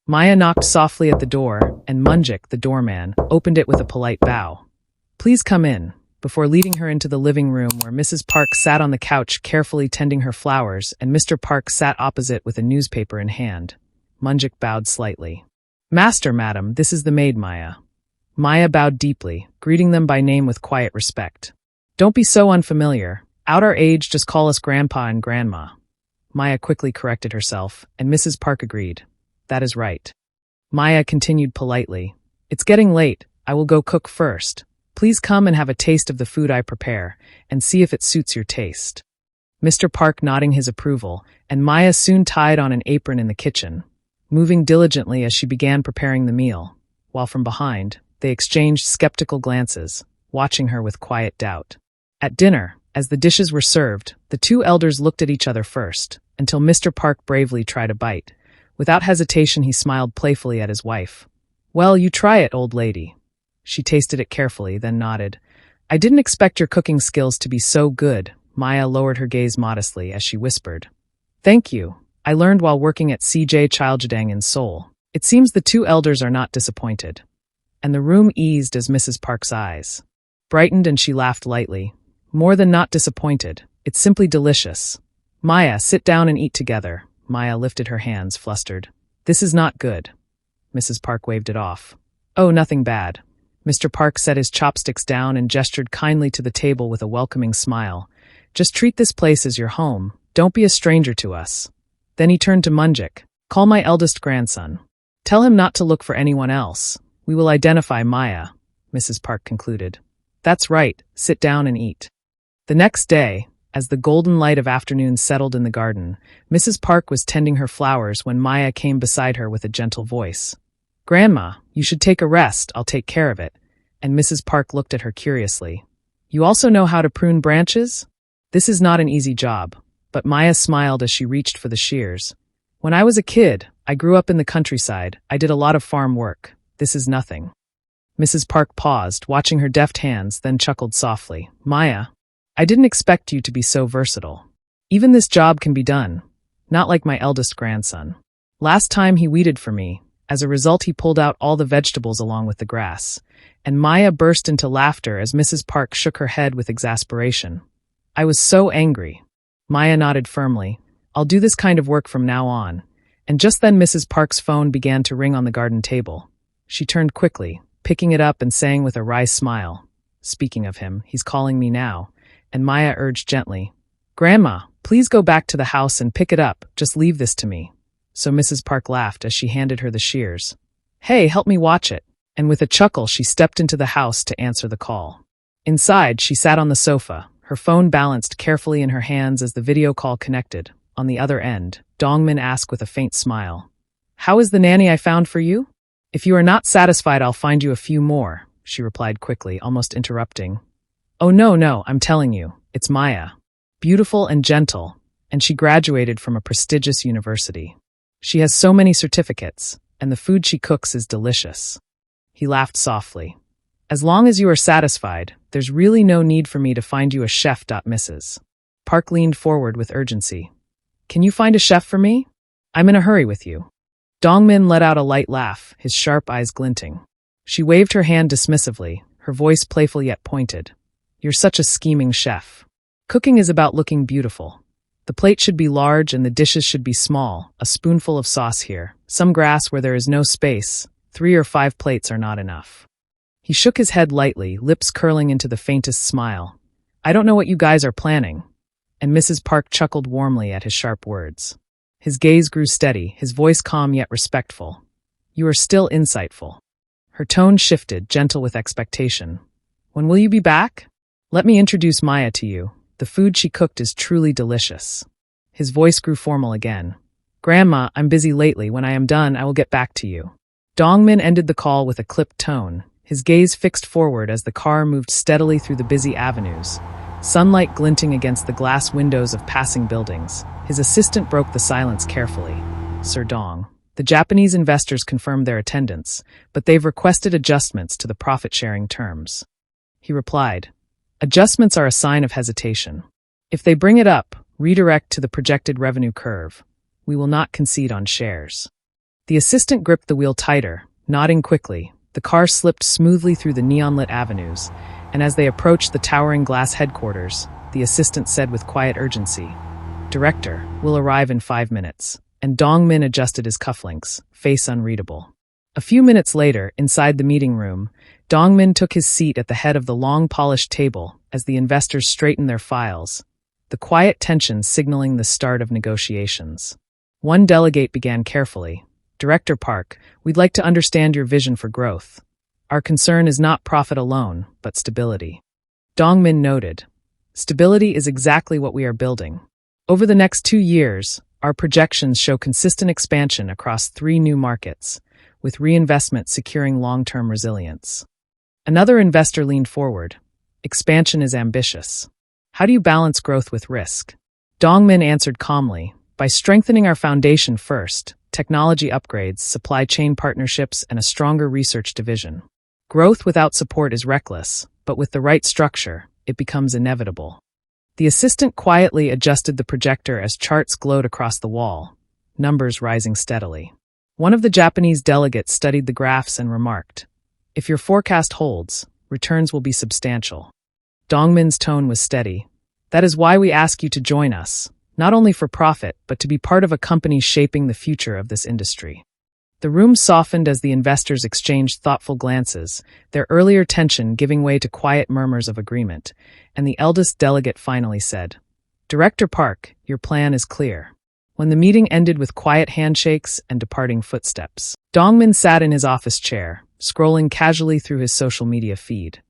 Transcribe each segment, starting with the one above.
Maya knocked softly at the door, and Munjik, the doorman, opened it with a polite bow. "Please come in," before leading her into the living room where Mrs. Park sat on the couch carefully tending her flowers and Mr. Park sat opposite with a newspaper in hand. Munjik bowed slightly. "Master, madam, this is the maid Maya." Maya bowed deeply, greeting them by name with quiet respect. "Don't be so unfamiliar. Out our age, just call us Grandpa and Grandma." Maya quickly corrected herself, and Mrs. Park agreed. "That is right." Maya continued politely. "It's getting late. I will go cook first. Please come and have a taste of the food I prepare, and see if it suits your taste." Mr. Park nodding his approval, and Maya soon tied on an apron in the kitchen, moving diligently as she began preparing the meal, while from behind, they exchanged skeptical glances, watching her with quiet doubt. At dinner, as the dishes were served, the two elders looked at each other first, until Mr. Park bravely tried a bite. Without hesitation, he smiled playfully at his wife. "Well, you try it, old lady." She tasted it carefully, then nodded. "I didn't expect your cooking skills to be so good." Maya lowered her gaze modestly as she whispered. "Thank you. I learned while working at CJ Chiljadang in Seoul." It seems the two elders are not disappointed. And the room eased as Mrs. Park's eyes brightened and she laughed lightly. "More than not disappointed. It's simply delicious." "Maya, sit down and eat together." Maya lifted her hands, flustered. "This is not good." Mrs. Park waved it off. "Oh, nothing bad." Mr. Park set his chopsticks down and gestured kindly to the table with a welcoming smile. "Just treat this place as your home. Don't be a stranger to us." Then he turned to Munjik. "Call my eldest grandson. Tell him not to look for anyone else. We will identify Maya," Mrs. Park concluded. "That's right. Sit down and eat." The next day, as the golden light of afternoon settled in the garden, Mrs. Park was tending her flowers when Maya came beside her with a gentle voice. "Grandma, you should take a rest. I'll take care of it." And Mrs. Park looked at her curiously. "You also know how to prune branches?" This is not an easy job, but Maya smiled as she reached for the shears. "When I was a kid, I grew up in the countryside. I did a lot of farm work. This is nothing." Mrs. Park paused, watching her deft hands, then chuckled softly. "Maya, I didn't expect you to be so versatile. Even this job can be done. Not like my eldest grandson. Last time he weeded for me. As a result, he pulled out all the vegetables along with the grass." And Maya burst into laughter as Mrs. Park shook her head with exasperation. "I was so angry." Maya nodded firmly. "I'll do this kind of work from now on." And just then Mrs. Park's phone began to ring on the garden table. She turned quickly, picking it up and saying with a wry smile, "Speaking of him, he's calling me now." And Maya urged gently, "Grandma, please go back to the house and pick it up. Just leave this to me." So Mrs. Park laughed as she handed her the shears. "Hey, help me watch it." And with a chuckle, she stepped into the house to answer the call. Inside, she sat on the sofa, her phone balanced carefully in her hands as the video call connected. On the other end, Dongmin asked with a faint smile, "How is the nanny I found for you?" "If you are not satisfied, I'll find you a few more," she replied quickly, almost interrupting. "Oh no, I'm telling you, it's Maya. Beautiful and gentle, and she graduated from a prestigious university. She has so many certificates, and the food she cooks is delicious." He laughed softly. "As long as you are satisfied, there's really no need for me to find you a chef. Mrs. Park leaned forward with urgency. "Can you find a chef for me? I'm in a hurry with you." Dongmin let out a light laugh, his sharp eyes glinting. She waved her hand dismissively, her voice playful yet pointed. "You're such a scheming chef. Cooking is about looking beautiful. The plate should be large and the dishes should be small, a spoonful of sauce here, some grass where there is no space, 3 or 5 plates are not enough." He shook his head lightly, lips curling into the faintest smile. "I don't know what you guys are planning." And Mrs. Park chuckled warmly at his sharp words. His gaze grew steady, his voice calm yet respectful. "You are still insightful." Her tone shifted, gentle with expectation. "When will you be back? Let me introduce Maya to you. The food she cooked is truly delicious." His voice grew formal again. "Grandma, I'm busy lately. When I am done, I will get back to you." Dongmin ended the call with a clipped tone, his gaze fixed forward as the car moved steadily through the busy avenues, sunlight glinting against the glass windows of passing buildings. His assistant broke the silence carefully. "Sir Dong, the Japanese investors confirmed their attendance, but they've requested adjustments to the profit-sharing terms." He replied, "Adjustments are a sign of hesitation. If they bring it up, redirect to the projected revenue curve. We will not concede on shares." The assistant gripped the wheel tighter, nodding quickly. The car slipped smoothly through the neon-lit avenues, and as they approached the towering glass headquarters, the assistant said with quiet urgency, "Director, we'll arrive in 5 minutes." And Dongmin adjusted his cufflinks, face unreadable. A few minutes later, inside the meeting room, Dongmin took his seat at the head of the long polished table as the investors straightened their files, the quiet tension signaling the start of negotiations. One delegate began carefully. "Director Park, we'd like to understand your vision for growth. Our concern is not profit alone, but stability." Dongmin noted, "Stability is exactly what we are building. Over the next 2 years, our projections show consistent expansion across 3 new markets, with reinvestment securing long-term resilience." Another investor leaned forward. "Expansion is ambitious. How do you balance growth with risk?" Dongmin answered calmly, "By strengthening our foundation first, technology upgrades, supply chain partnerships, and a stronger research division. Growth without support is reckless, but with the right structure, it becomes inevitable." The assistant quietly adjusted the projector as charts glowed across the wall, numbers rising steadily. One of the Japanese delegates studied the graphs and remarked, "If your forecast holds, returns will be substantial." Dongmin's tone was steady. "That is why we ask you to join us, not only for profit, but to be part of a company shaping the future of this industry." The room softened as the investors exchanged thoughtful glances, their earlier tension giving way to quiet murmurs of agreement, and the eldest delegate finally said, "Director Park, your plan is clear." When the meeting ended with quiet handshakes and departing footsteps, Dongmin sat in his office chair, scrolling casually through his social media feed,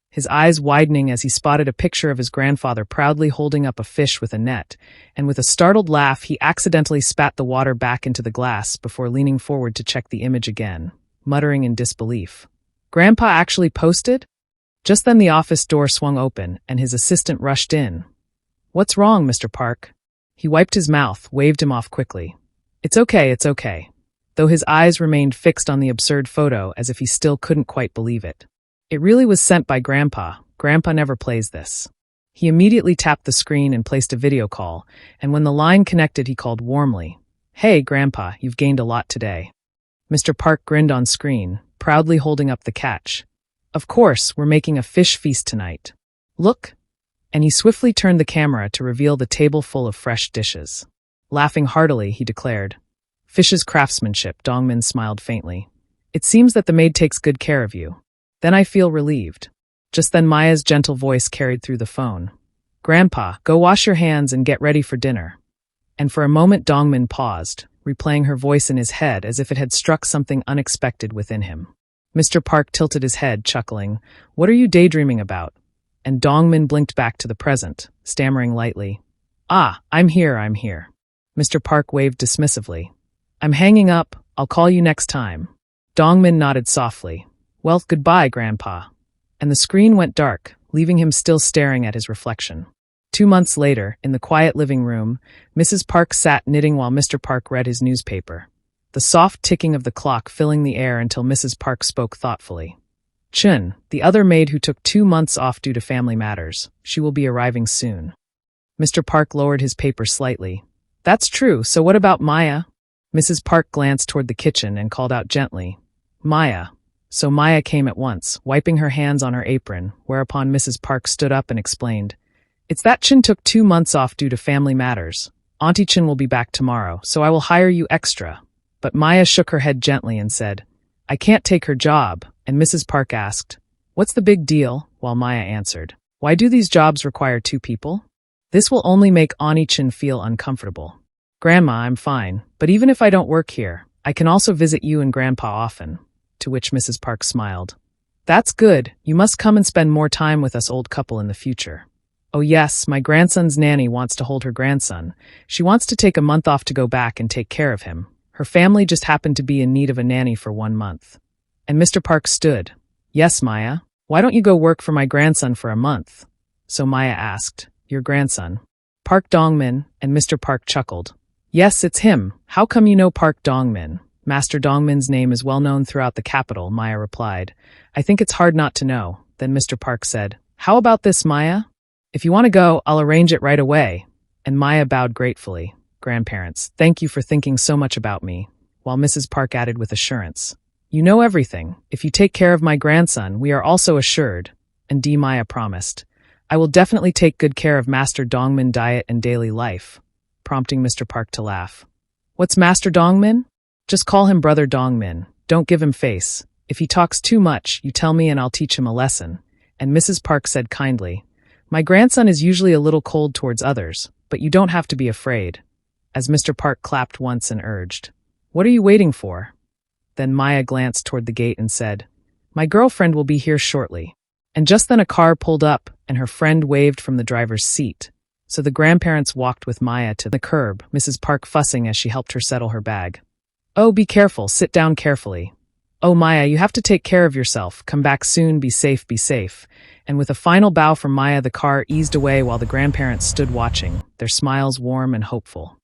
his eyes widening as he spotted a picture of his grandfather proudly holding up a fish with a net, and with a startled laugh he accidentally spat the water back into the glass before leaning forward to check the image again, muttering in disbelief, "Grandpa actually posted?" Just then the office door swung open and his assistant rushed in. "What's wrong, Mr. Park?" He wiped his mouth, waved him off quickly. It's okay," though his eyes remained fixed on the absurd photo as if he still couldn't quite believe it. "It really was sent by Grandpa. Grandpa never plays this." He immediately tapped the screen and placed a video call, and when the line connected he called warmly, "Hey, Grandpa, you've gained a lot today." Mr. Park grinned on screen, proudly holding up the catch. "Of course, we're making a fish feast tonight. Look." And he swiftly turned the camera to reveal the table full of fresh dishes. Laughing heartily, he declared, "Fish's craftsmanship," Dongmin smiled faintly. "It seems that the maid takes good care of you." "Then I feel relieved." Just then Maya's gentle voice carried through the phone. "Grandpa, go wash your hands and get ready for dinner." And for a moment Dongmin paused, replaying her voice in his head as if it had struck something unexpected within him. Mr. Park tilted his head, chuckling, "What are you daydreaming about?" And Dongmin blinked back to the present, stammering lightly, "Ah, I'm here." Mr. Park waved dismissively. "I'm hanging up, I'll call you next time." Dongmin nodded softly. "Well, goodbye, Grandpa." And the screen went dark, leaving him still staring at his reflection. 2 months later, in the quiet living room, Mrs. Park sat knitting while Mr. Park read his newspaper, the soft ticking of the clock filling the air until Mrs. Park spoke thoughtfully. "Chun, the other maid who took 2 months off due to family matters. She will be arriving soon." Mr. Park lowered his paper slightly. "That's true, so what about Maya?" Mrs. Park glanced toward the kitchen and called out gently, "Maya." So Maya came at once, wiping her hands on her apron, whereupon Mrs. Park stood up and explained, "It's that Chin took 2 months off due to family matters. Auntie Chin will be back tomorrow, so I will hire you extra." But Maya shook her head gently and said, "I can't take her job," and Mrs. Park asked, "What's the big deal?" while Maya answered, "Why do these jobs require 2 people? This will only make Auntie Chin feel uncomfortable." "Grandma, I'm fine, but even if I don't work here, I can also visit you and Grandpa often." To which Mrs. Park smiled. "That's good, you must come and spend more time with us old couple in the future." "Oh yes, my grandson's nanny wants to hold her grandson. She wants to take a month off to go back and take care of him. Her family just happened to be in need of a nanny for 1 month." And Mr. Park stood. "Yes, Maya, why don't you go work for my grandson for a month?" So Maya asked, "Your grandson?" "Park Dongmin," and Mr. Park chuckled. "Yes, it's him. How come you know Park Dongmin?" "Master Dongmin's name is well known throughout the capital," Maya replied. "I think it's hard not to know." Then Mr. Park said, "How about this, Maya? If you want to go, I'll arrange it right away." And Maya bowed gratefully. "Grandparents, thank you for thinking so much about me. while Mrs. Park added with assurance. You know everything. If you take care of my grandson, we are also assured. And Maya promised. I will definitely take good care of Master Dongmin diet and daily life, prompting Mr. Park to laugh. What's Master Dongmin? Just call him Brother Dongmin. Don't give him face. If he talks too much, you tell me and I'll teach him a lesson. And Mrs. Park said kindly, my grandson is usually a little cold towards others, but you don't have to be afraid. As Mr. Park clapped once and urged, what are you waiting for? Then Maya glanced toward the gate and said, my girlfriend will be here shortly. And just then a car pulled up and her friend waved from the driver's seat. So the grandparents walked with Maya to the curb, Mrs. Park fussing as she helped her settle her bag. Oh, be careful, sit down carefully. Oh, Maya, you have to take care of yourself. Come back soon, be safe, be safe. And with a final bow from Maya, the car eased away while the grandparents stood watching, their smiles warm and hopeful.